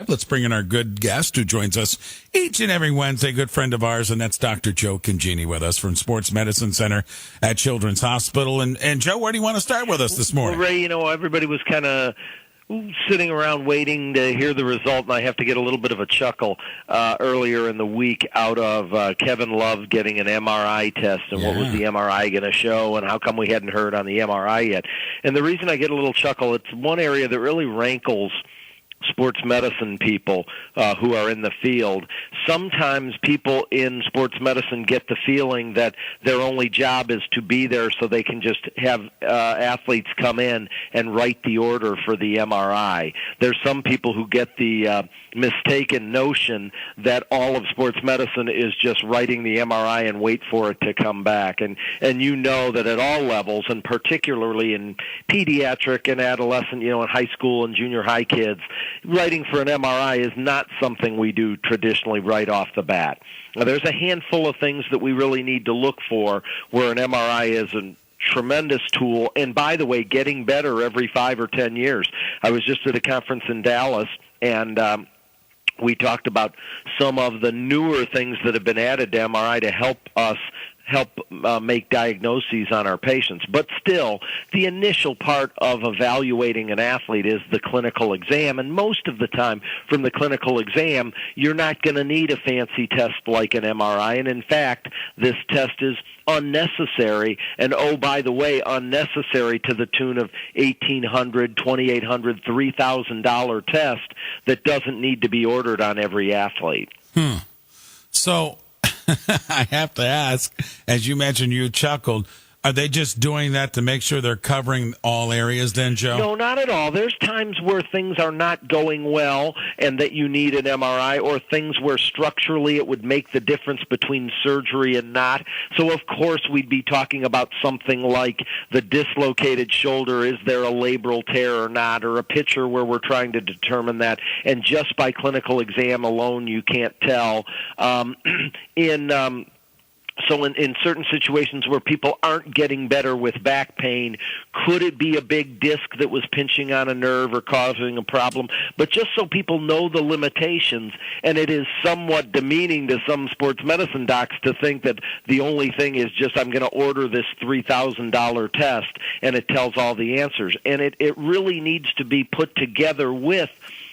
Let's bring in our good guest who joins us each and every Wednesday, good friend of ours, and that's Dr. Joe Congeni with us from Sports Medicine Center at Children's Hospital. And Joe, where do you want to start with us this morning? Well, Ray, everybody was kind of sitting around waiting to hear the result, and I have to get a little bit of a chuckle earlier in the week out of Kevin Love getting an MRI test, and what was the MRI going to show, and how come we hadn't heard on the MRI yet. And the reason I get a little chuckle, it's one area that really rankles sports medicine people who are in the field. Sometimes people in sports medicine get the feeling that their only job is to be there so they can just have athletes come in and write the order for the MRI. There's some people who get the mistaken notion that all of sports medicine is just writing the MRI and wait for it to come back. And you know that at all levels, and particularly in pediatric and adolescent, in high school and junior high kids, writing for an MRI is not something we do traditionally right off the bat. Now, there's a handful of things that we really need to look for where an MRI is a tremendous tool, and by the way, getting better every 5 or 10 years. I was just at a conference in Dallas, and we talked about some of the newer things that have been added to MRI to help us make diagnoses on our patients. But still, the initial part of evaluating an athlete is the clinical exam, and most of the time from the clinical exam, you're not going to need a fancy test like an MRI, and in fact, this test is unnecessary, and by the way, unnecessary to the tune of $1,800, $2,800, $3,000 test that doesn't need to be ordered on every athlete. So I have to ask, as you mentioned, you chuckled, are they just doing that to make sure they're covering all areas then, Joe? No, not at all. There's times where things are not going well and that you need an MRI, or things where structurally it would make the difference between surgery and not. So, of course, we'd be talking about something like the dislocated shoulder. Is there a labral tear or not? Or a picture where we're trying to determine that. And just by clinical exam alone, you can't tell. So in certain situations where people aren't getting better with back pain, could it be a big disc that was pinching on a nerve or causing a problem? But just so people know the limitations, and it is somewhat demeaning to some sports medicine docs to think that the only thing is just I'm going to order this $3,000 test and it tells all the answers. And it really needs to be put together with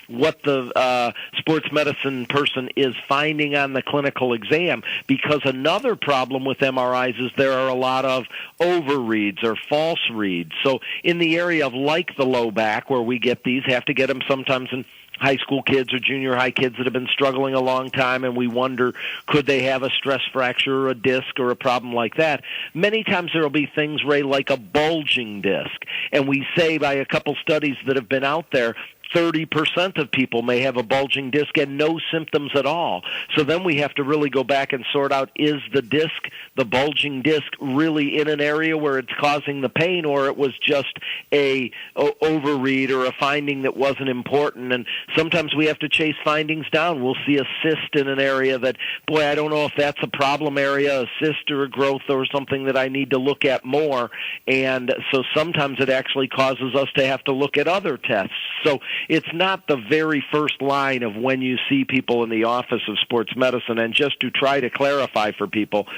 what the sports medicine person is finding on the clinical exam, because another problem with MRIs is there are a lot of overreads or false reads. So in the area of like the low back, where we get these, have to get them sometimes in high school kids or junior high kids that have been struggling a long time, and we wonder, could they have a stress fracture or a disc or a problem like that? Many times there will be things, Ray, like a bulging disc. And we say by a couple studies that have been out there, 30% of people may have a bulging disc and no symptoms at all. So then we have to really go back and sort out, is the disc, the bulging disc, really in an area where it's causing the pain, or it was just a overread or a finding that wasn't important. And sometimes we have to chase findings down. We'll see a cyst in an area that, boy, I don't know if that's a problem area, a cyst or a growth or something that I need to look at more. And so sometimes it actually causes us to have to look at other tests. So it's not the very first line of when you see people in the office of sports medicine. And just to try to clarify for people,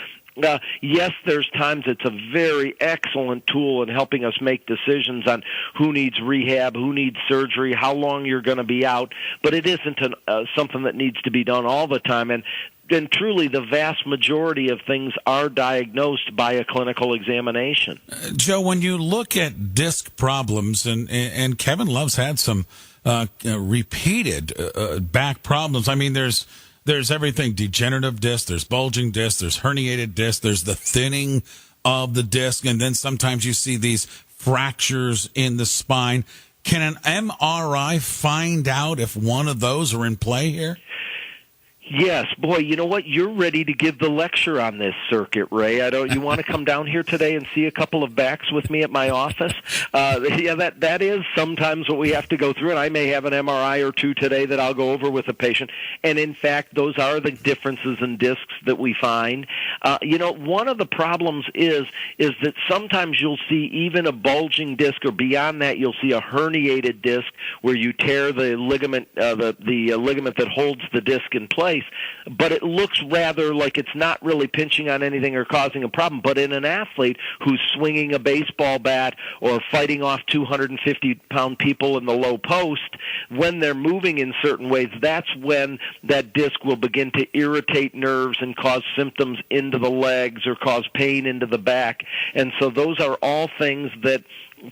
yes, there's times it's a very excellent tool in helping us make decisions on who needs rehab, who needs surgery, how long you're going to be out, but it isn't something that needs to be done all the time. And truly, the vast majority of things are diagnosed by a clinical examination. Joe, when you look at disc problems, and Kevin Love's had some repeated back problems. I mean, there's everything: degenerative disc, there's bulging disc, there's herniated disc, there's the thinning of the disc, and then sometimes you see these fractures in the spine. Can an MRI find out if one of those are in play here? Yes, boy, you know what? You're ready to give the lecture on this circuit, Ray. You want to come down here today and see a couple of backs with me at my office? Yeah, that is sometimes what we have to go through, and I may have an MRI or two today that I'll go over with a patient. And in fact, those are the differences in discs that we find. One of the problems is that sometimes you'll see even a bulging disc, or beyond that, you'll see a herniated disc where you tear the ligament, the ligament that holds the disc in place. But it looks rather like it's not really pinching on anything or causing a problem. But in an athlete who's swinging a baseball bat or fighting off 250-pound people in the low post, when they're moving in certain ways, that's when that disc will begin to irritate nerves and cause symptoms into the legs or cause pain into the back. And so those are all things that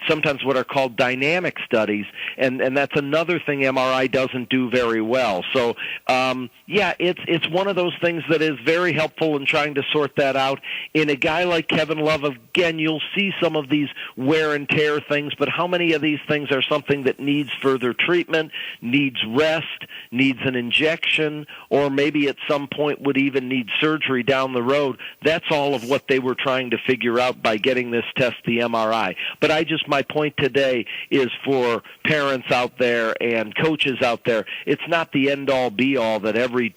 sometimes what are called dynamic studies, and that's another thing MRI doesn't do very well. So, it's one of those things that is very helpful in trying to sort that out. In a guy like Kevin Love, again, you'll see some of these wear and tear things, but how many of these things are something that needs further treatment, needs rest, needs an injection, or maybe at some point would even need surgery down the road? That's all of what they were trying to figure out by getting this test, the MRI. But my point today is for parents out there and coaches out there, it's not the end-all, be-all that every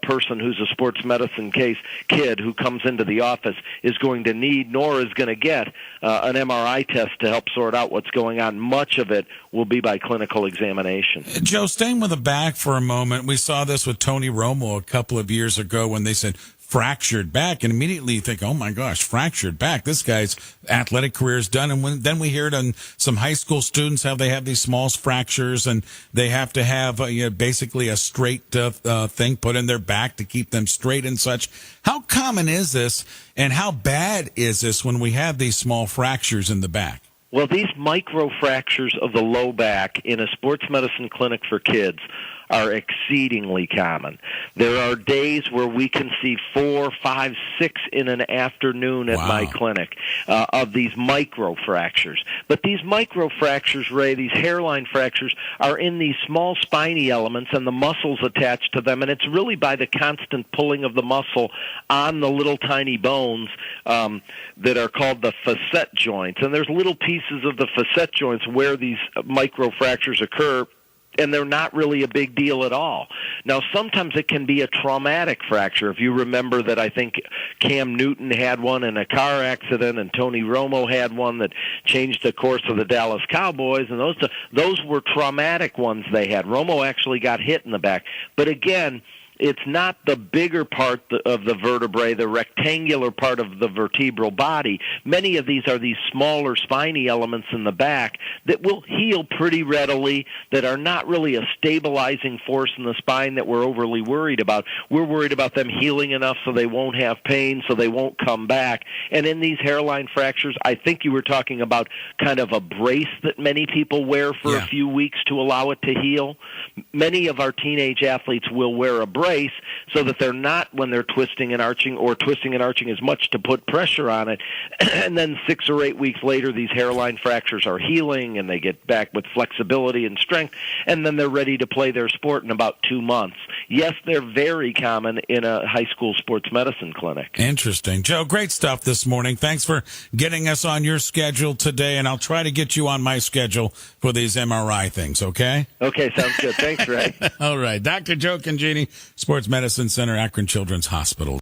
person who's a sports medicine kid who comes into the office is going to need, nor is going to get an MRI test to help sort out what's going on. Much of it will be by clinical examination. Joe, staying with the back for a moment, we saw this with Tony Romo a couple of years ago when they said fractured back, and immediately you think, oh my gosh, fractured back. This guy's athletic career is done. And then we hear it on some high school students how they have these small fractures and they have to have basically a straight thing put in their back to keep them straight and such. How common is this, and how bad is this when we have these small fractures in the back? Well, these micro fractures of the low back in a sports medicine clinic for kids are exceedingly common. There are days where we can see 4, 5, 6 in an afternoon at my clinic of these micro fractures. But these micro fractures, Ray, these hairline fractures, are in these small spiny elements and the muscles attached to them, and it's really by the constant pulling of the muscle on the little tiny bones that are called the facet joints. And there's little pieces of the facet joints where these micro fractures occur, and they're not really a big deal at all. Now, sometimes it can be a traumatic fracture. If you remember that, I think Cam Newton had one in a car accident, and Tony Romo had one that changed the course of the Dallas Cowboys, and those were traumatic ones they had. Romo actually got hit in the back. But again, it's not the bigger part of the vertebrae, the rectangular part of the vertebral body. Many of these are these smaller spiny elements in the back that will heal pretty readily, that are not really a stabilizing force in the spine that we're overly worried about. We're worried about them healing enough so they won't have pain, so they won't come back. And in these hairline fractures, I think you were talking about kind of a brace that many people wear for a few weeks to allow it to heal. Many of our teenage athletes will wear a brace so that they're not, when they're twisting and arching as much to put pressure on it. And then 6 or 8 weeks later, these hairline fractures are healing and they get back with flexibility and strength, and then they're ready to play their sport in about 2 months. Yes, they're very common in a high school sports medicine clinic. Interesting. Joe, great stuff this morning. Thanks for getting us on your schedule today, and I'll try to get you on my schedule for these MRI things, okay? Okay, sounds good. Thanks, Ray. All right. Dr. Joe Congeni, Sports Medicine Center, Akron Children's Hospital.